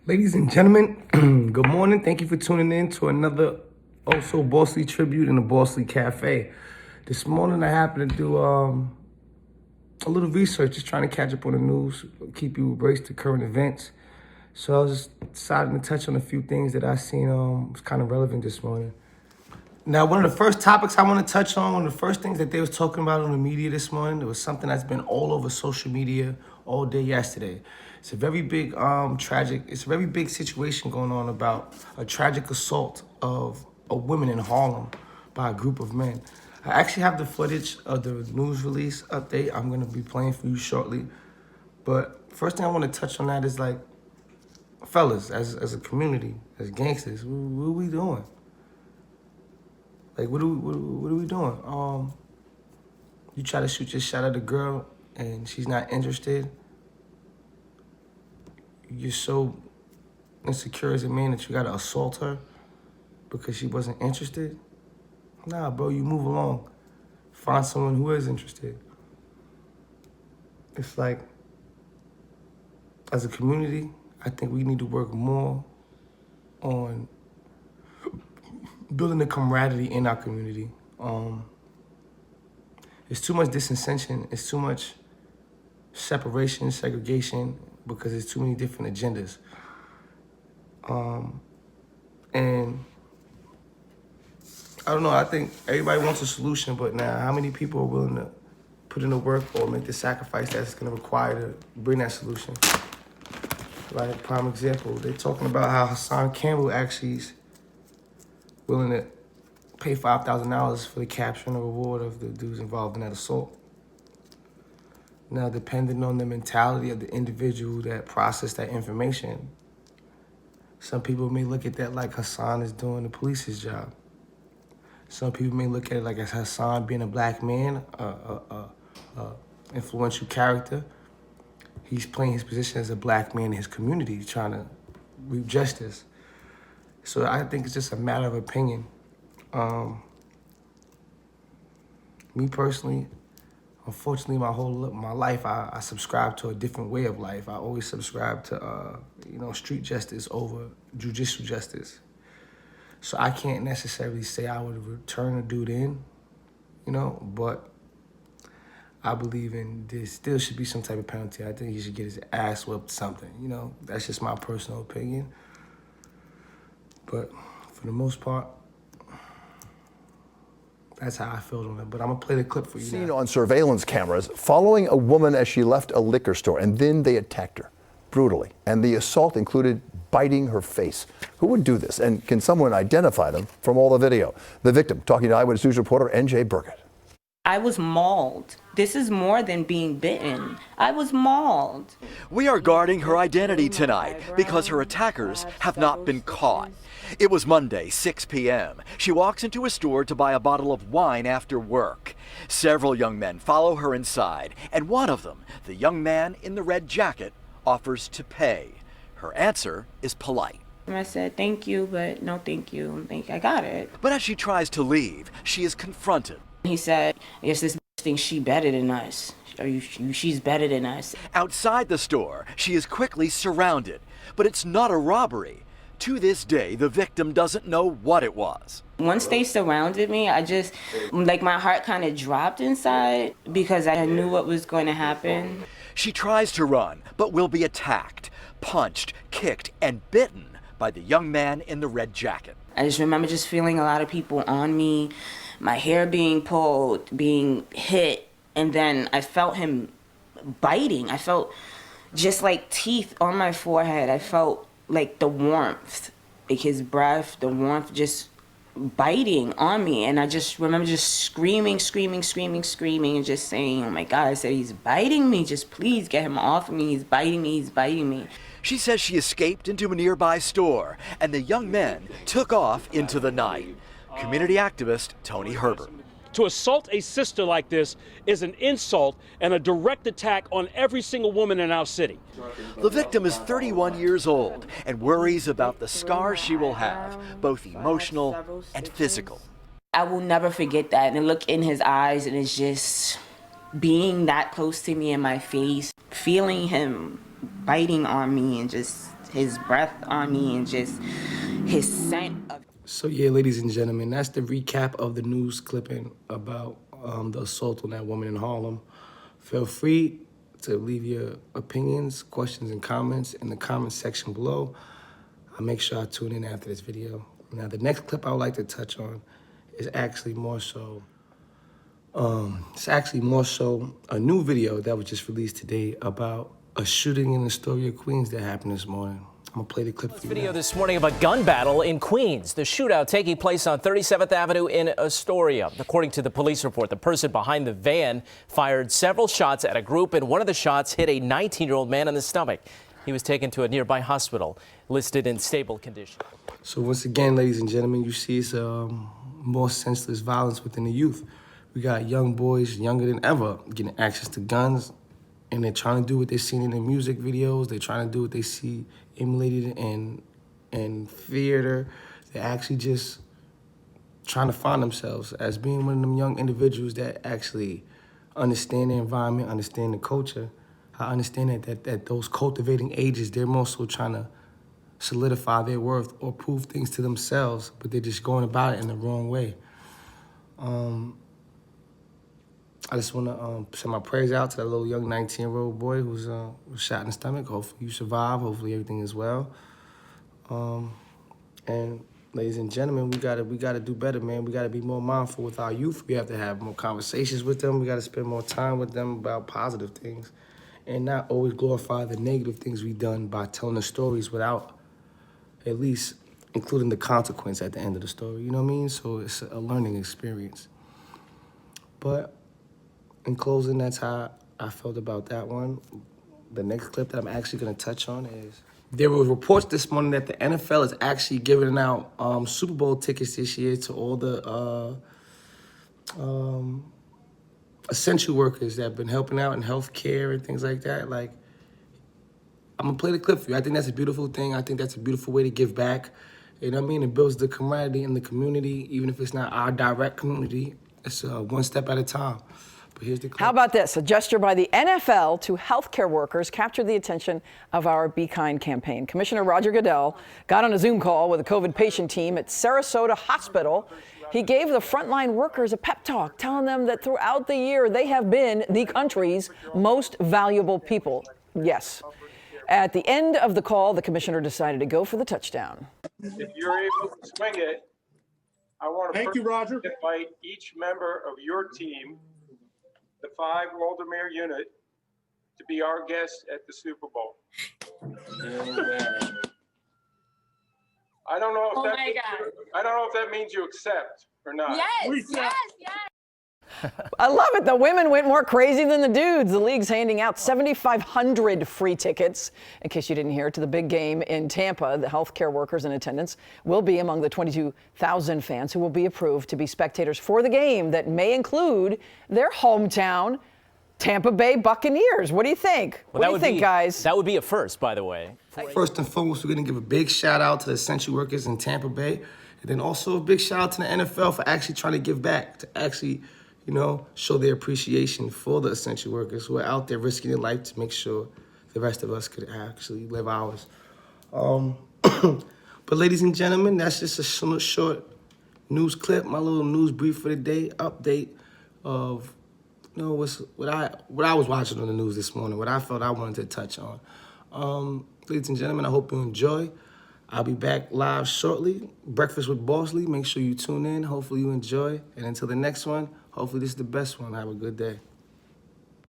Ladies and gentlemen, good morning. Thank you for tuning in to another Also Bossy Tribute in the Bossy Cafe. This morning I happened to do a little research, just trying to catch up on the news, keep you abreast to current events. So I was just deciding to touch on a few things that I seen was kind of relevant this morning. Now, one of the first topics I want to touch on, one of the first things that they was talking about on the media this morning, it was something that's been all over social media all day yesterday. It's a very big it's a very big situation going on about a tragic assault of a woman in Harlem by a group of men. I actually have the footage of the news release update I'm going to be playing for you shortly. But first thing I want to touch on that is like, fellas, as a community, as gangsters, what are we doing? Like, what are we doing? You try to shoot your shot at a girl and she's not interested. You're so insecure as a man that you gotta assault her because she wasn't interested. Nah, bro, you move along. Find someone who is interested. It's like, as a community, I think we need to work more on building the camaraderie in our community. It's too much disincension. It's too much separation, segregation, because there's too many different agendas. And I don't know, I think everybody wants a solution, but now how many people are willing to put in the work or make the sacrifice that's gonna require to bring that solution? Like, prime example, they're talking about how Hassan Campbell actually is willing to pay $5,000 for the capture and the reward of the dudes involved in that assault. Now, depending on the mentality of the individual that processed that information, some people may look at that like Hassan is doing the police's job. Some people may look at it like as Hassan being a black man, influential character. He's playing his position as a black man in his community, trying to reap justice. So I think it's just a matter of opinion. Me personally, unfortunately, my life, I subscribe to a different way of life. I always subscribe to, street justice over judicial justice. So I can't necessarily say I would return a dude in, but I believe there still should be some type of penalty. I think he should get his ass whipped, something, That's just my personal opinion. But for the most part, that's how I feel on it. But I'm going to play the clip for you Seen now. on surveillance cameras following a woman as she left a liquor store, and then they attacked her brutally. And the assault included biting her face. Who would do this? And can someone identify them from all the video? The victim, talking to Eyewitness News reporter NJ Burkett. I was mauled. This is more than being bitten. I was mauled. We are guarding her identity tonight because her attackers have not been caught. It was Monday, 6 p.m. She walks into a store to buy a bottle of wine after work. Several young men follow her inside, and one of them, the young man in the red jacket, offers to pay. Her answer is polite. I said, thank you, but no thank you. I got it. But as she tries to leave, she is confronted. He said, I guess this thinks she better than us. She's better than us. Outside the store, she is quickly surrounded, but it's not a robbery. To this day, the victim doesn't know what it was. Once they surrounded me, I just, my heart kind of dropped inside because I knew what was going to happen. She tries to run, but will be attacked, punched, kicked, and bitten by the young man in the red jacket. I just remember just feeling a lot of people on me, my hair being pulled, being hit, and then I felt him biting. I felt just like teeth on my forehead. I felt like the warmth, like his breath, the warmth just biting on me. And I just remember just screaming, and just saying, oh my God, I said, he's biting me. Just please get him off of me. He's biting me. She says she escaped into a nearby store, and the young men took off into the night. Community activist Tony Herbert. To assault a sister like this is an insult and a direct attack on every single woman in our city. The victim is 31 years old and worries about the scars she will have, both emotional and physical. I will never forget that, and look in his eyes, and it's just being that close to me in my face, feeling him biting on me, and just his breath on me and just his scent of. So yeah, ladies and gentlemen, that's the recap of the news clipping about the assault on that woman in Harlem. Feel free to leave your opinions, questions, and comments in the comment section below. I'll make sure I tune in after this video. Now, the next clip I would like to touch on is actually more so, a new video that was just released today about a shooting in Astoria, Queens that happened this morning. I'm gonna play the clip for you Video now. this morning of a gun battle in Queens. The shootout taking place on 37th Avenue in Astoria. According to the police report, the person behind the van fired several shots at a group, and one of the shots hit a 19-year-old man in the stomach. He was taken to a nearby hospital, listed in stable condition. So once again, ladies and gentlemen, you see it's more senseless violence within the youth. We got young boys, younger than ever, getting access to guns, and they're trying to do what they've seen in the music videos. They're trying to do what they see emulated in theater. They're actually just trying to find themselves as being one of them young individuals that actually understand the environment, understand the culture. I understand that at those cultivating ages, they're more so trying to solidify their worth or prove things to themselves, but they're just going about it in the wrong way. I just want to send my prayers out to that little young 19-year-old boy who's was shot in the stomach. Hopefully you survive. Hopefully everything is well. And ladies and gentlemen, we gotta do better, man. We gotta be more mindful with our youth. We have to have more conversations with them. We gotta spend more time with them about positive things, and not always glorify the negative things we've done by telling the stories without at least including the consequence at the end of the story. You know what I mean? So it's a learning experience. But in closing, that's how I felt about that one. The next clip that I'm actually going to touch on is, there were reports this morning that the NFL is actually giving out Super Bowl tickets this year to all the essential workers that have been helping out in healthcare and things like that. Like, I'm going to play the clip for you. I think that's a beautiful thing. I think that's a beautiful way to give back. You know what I mean? It builds the camaraderie in the community, even if it's not our direct community. It's one step at a time. But here's the clip. How about this? A gesture by the NFL to healthcare workers captured the attention of our Be Kind campaign. Commissioner Roger Goodell got on a Zoom call with a COVID patient team at Sarasota Hospital. He gave the frontline workers a pep talk, telling them that throughout the year they have been the country's most valuable people. Yes. At the end of the call, the commissioner decided to go for the touchdown. If you're able to swing it, I want to invite each member of your team, the 5 Waldermere unit, to be our guest at the Super Bowl. I don't know if that means you accept or not. Yes. I love it. The women went more crazy than the dudes. The league's handing out 7,500 free tickets, in case you didn't hear, to the big game in Tampa. The healthcare workers in attendance will be among the 22,000 fans who will be approved to be spectators for the game that may include their hometown, Tampa Bay Buccaneers. What do you think? Well, what do you think, guys? That would be a first, by the way. First and foremost, we're going to give a big shout out to the essential workers in Tampa Bay. And then also a big shout out to the NFL for actually trying to give back, to actually, you know, show their appreciation for the essential workers who are out there risking their life to make sure the rest of us could actually live ours. But ladies and gentlemen, that's just a short news clip, my little news brief for the day, update of, you know, what I was watching on the news this morning, what I felt I wanted to touch on. Ladies and gentlemen, I hope you enjoy. I'll be back live shortly. Breakfast with Boss Lee. Make sure you tune in. Hopefully you enjoy. And until the next one, hopefully this is the best one. Have a good day.